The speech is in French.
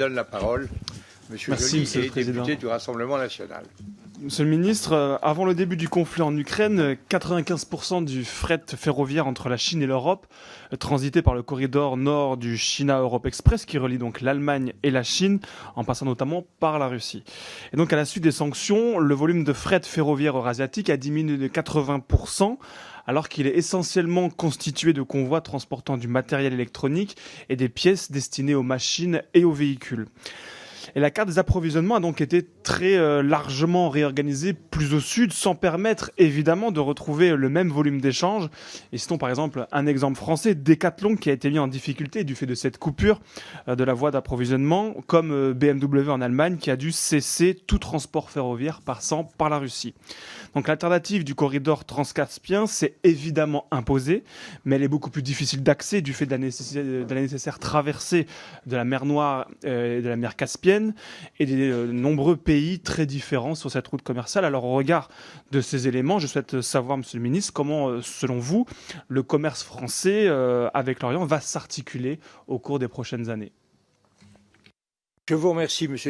Donne la parole. Monsieur Joly est député du Rassemblement national. Monsieur le ministre, avant le début du conflit en Ukraine, 95% du fret ferroviaire entre la Chine et l'Europe transitait par le corridor nord du China Europe Express qui relie donc l'Allemagne et la Chine en passant notamment par la Russie. Et donc à la suite des sanctions, le volume de fret ferroviaire eurasiatique a diminué de 80% alors qu'il est essentiellement constitué de convois transportant du matériel électronique et des pièces destinées aux machines et aux véhicules. Et la carte des approvisionnements a donc été très largement réorganisée plus au sud, sans permettre évidemment de retrouver le même volume d'échanges. Et citons par exemple un exemple français, Decathlon, qui a été mis en difficulté du fait de cette coupure de la voie d'approvisionnement, comme BMW en Allemagne, qui a dû cesser tout transport ferroviaire passant par la Russie. Donc l'alternative du corridor transcaspien s'est évidemment imposée, mais elle est beaucoup plus difficile d'accès du fait de la nécessaire traversée de la mer Noire et de la mer Caspienne, et des nombreux pays très différents sur cette route commerciale. Alors au regard de ces éléments, je souhaite savoir, Monsieur le ministre, comment, selon vous, le commerce français avec l'Orient va s'articuler au cours des prochaines années. Je vous remercie, Monsieur